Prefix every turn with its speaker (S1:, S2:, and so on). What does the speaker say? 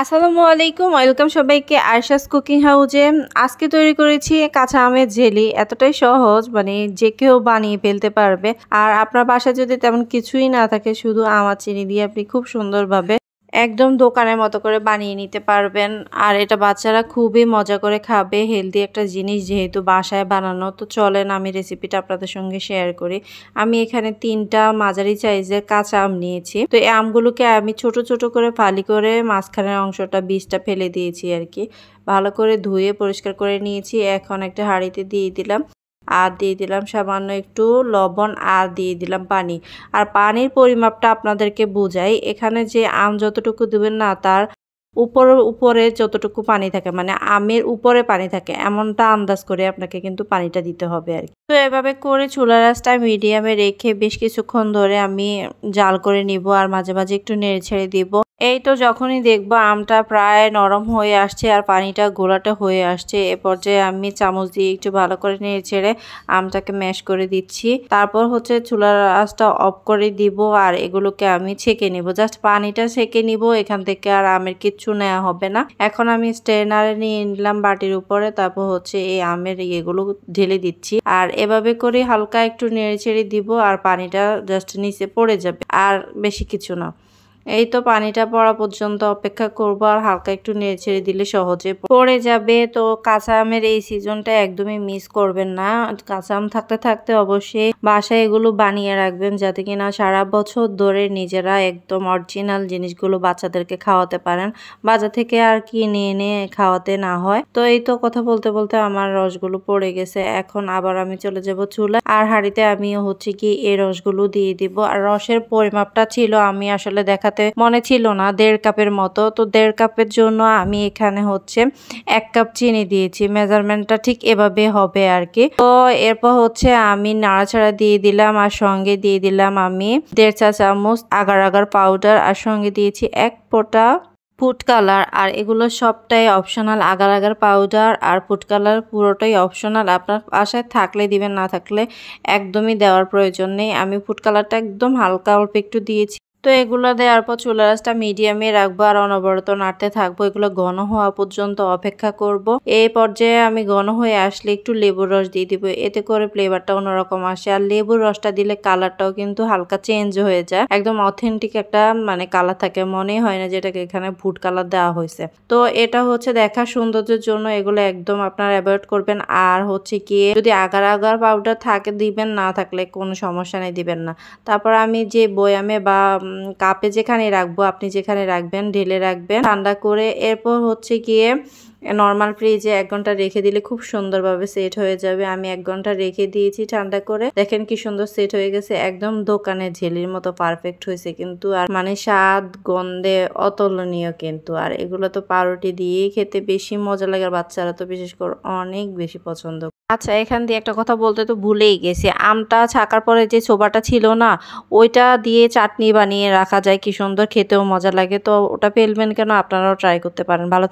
S1: আসসালামু আলাইকুম, ওয়েলকাম সবাইকে আয়েশাস কুকিং হাউজে। আজকে তৈরি করেছি কাঁচা আমের জেলি। এতটাই সহজ, মানে যে কেউ বানিয়ে ফেলতে পারবে। আর আপনার বাসায় যদি তেমন কিছুই না থাকে, শুধু আম আর চিনি দিয়ে আপনি খুব সুন্দরভাবে একদম দোকানের মতো করে বানিয়ে নিতে পারবেন। আর এটা বাচ্চারা খুবই মজা করে খাবে। হেলদি একটা জিনিস, যেহেতু বাসায় বানানো। তো চলেন আমি রেসিপিটা আপনাদের সঙ্গে শেয়ার করি। আমি এখানে 3টা মাঝারি সাইজের কাঁচা আম নিয়েছি। তো এই আমগুলোকে আমি ছোট ছোট করে ফালি করে মাঝখানের অংশটা বীজটা ফেলে দিয়েছি আর কি। ভালো করে ধুয়ে পরিষ্কার করে নিয়েছি। এখন একটা হাঁড়িতে দিয়ে দিলাম, আর দিয়ে দিলাম সামান্য একটু লবণ, আর দিয়ে দিলাম পানি। আর পানির পরিমাপটা আপনাদেরকে বুঝাই। এখানে যে আম যতটুকু দেবেন না, তার উপরে যতটুকু পানি থাকে, মানে আমের উপরে পানি থাকে, এমনটা আন্দাজ করে আপনাকে কিন্তু পানিটা দিতে হবে আর কি। তো এভাবে করে চুলার আঁচটা মিডিয়ামে রেখে বেশ কিছুক্ষণ ধরে আমি জাল করে নিব, আর মাঝে মাঝে একটু নেড়ে ছেড়ে দিব। এই তো যখনই দেখবো আমটা প্রায় নরম হয়ে আসছে আর পানিটা ঘোলাটে হয়ে আসছে, এ পর্যায়ে আমি চামচ দিয়ে একটু ভালো করে নেড়ে ছেড়ে আমটাকে ম্যাশ করে দিচ্ছি। তারপর হচ্ছে চুলার আঁচটা অফ করে দিব, আর এগুলোকে আমি ছেঁকে নিব। জাস্ট পানিটা ছেঁকে নিব, এখান থেকে আর আমের কিচ্ছু নেওয়া হবে না। এখন আমি স্ট্রেনারে নিয়ে নিলাম বাটির উপরে, তারপর হচ্ছে এই আমের ইয়েগুলো ঢেলে দিচ্ছি। আর এভাবে করে হালকা একটু নেড়ে ছেড়ে দিব, আর পানিটা জাস্ট নিচে পড়ে যাবে, আর বেশি কিছু না। এই তো পানিটা পড়া পর্যন্ত অপেক্ষা করব, আর হালকা একটু নেড়ে ছেড়ে দিলে সহজে পড়ে যাবে। তো কাঁচা আমের এই সিজনটা একদমই মিস করবেন না। কাঁচা আম থাকতে থাকতে অবশ্যই বাসায় এগুলো বানিয়ে রাখবেন, যাতে কিনা সারা বছর ধরে নিজেরা একদম অরিজিনাল জিনিসগুলো বাচ্চাদেরকে খাওয়াতে পারেন, বাজার থেকে আর কিনে এনে খাওয়াতে না হয়। তো এই তো কথা বলতে বলতে আমার রসগুলো পড়ে গেছে। এখন আবার আমি চলে যাব চুলায়, আর হাঁড়িতে আমি হচ্ছে কি এই রসগুলো দিয়ে দিব। আর রসের পরিমাপটা ছিল, আমি আসলে দেখাতে মনে ছিল না, 1.5 কাপের মতো। তো 1.5 কাপের জন্য আমি এখানে হচ্ছে 1 কাপ চিনি দিয়েছি। মেজারমেন্টটা ঠিক এভাবে হবে আর কি। তো এরপর হচ্ছে আমি নাড়াচাড়া দিয়ে দিলাম, আর সঙ্গে দিয়ে দিলাম আমি 1.5 চা চামচ আগার আগার পাউডার, আর সঙ্গে দিয়েছি 1 ফোঁটা ফুড কালার। আর এগুলো সবটাই অপশনাল। আগার আগার পাউডার আর ফুড কালার পুরোটাই অপশনাল, আপনার বাসায় থাকলে দিবেন, না থাকলে একদমই দেওয়ার প্রয়োজন নেই। আমি ফুড কালারটা একদম হালকা অল্প একটু দিয়েছি। তো এগুলো দেওয়ার পর চুলার আঁচটা মিডিয়ামে রাখবো, আর অনবরত নাড়তে থাকবো। এগুলো ঘন হওয়া পর্যন্ত অপেক্ষা করব। এই পর্যায়ে আমি ঘন হয়ে আসলে একটু লেবুর রস দিয়ে দিব, এতে করে ফ্লেভারটা অন্যরকম আসে। আর লেবুর রসটা দিলে কালারটাও কিন্তু হালকা চেঞ্জ হয়ে যায়, একদম অথেন্টিক একটা মানে কালার থাকে, মনেই হয় না যেটাকে এখানে ফুড কালার দেওয়া হয়েছে। তো এটা হচ্ছে দেখার সৌন্দর্যের জন্য এগুলো একদম আপনারা অ্যাভয়েড করবেন। আর হচ্ছে গিয়ে যদি আগার আগার পাউডার থাকে দিবেন, না থাকলে কোনো সমস্যা নেই, দিবেন না। তারপর আমি যে বয়ামে বা কাপে যেখানে রাখবো, আপনি যেখানে রাখবেন ঢেলে রাখবেন ঠান্ডা করে। এরপর হচ্ছে গিয়ে নর্মাল ফ্রিজে 1 ঘন্টা রেখে দিলে খুব সুন্দরভাবে সেট হয়ে যাবে। আমি 1 ঘন্টা রেখে দিয়েছি ঠান্ডা করে। দেখেন কি সুন্দর সেট হয়ে গেছে, একদম দোকানের ঝেলির মতো পারফেক্ট হয়েছে কিন্তু। আর মানে স্বাদ গন্ধে অতুলনীয় কিন্তু। আর এগুলো তো পাউরুটি দিয়েই খেতে বেশি মজা লাগে, আর বাচ্চারা তো বিশেষ করে অনেক বেশি পছন্দ। আচ্ছা, এখান দিয়ে একটা কথা বলতে তো ভুলেই গেছি। আমটা ছাকার পরে যে ছোবাটা ছিল না, ওইটা দিয়ে চাটনি বানিয়ে রাখা যায়, কি সুন্দর, খেতেও মজা লাগে। তো ওটা ফেলবেন কেন, আপনারাও ট্রাই করতে পারেন। ভালো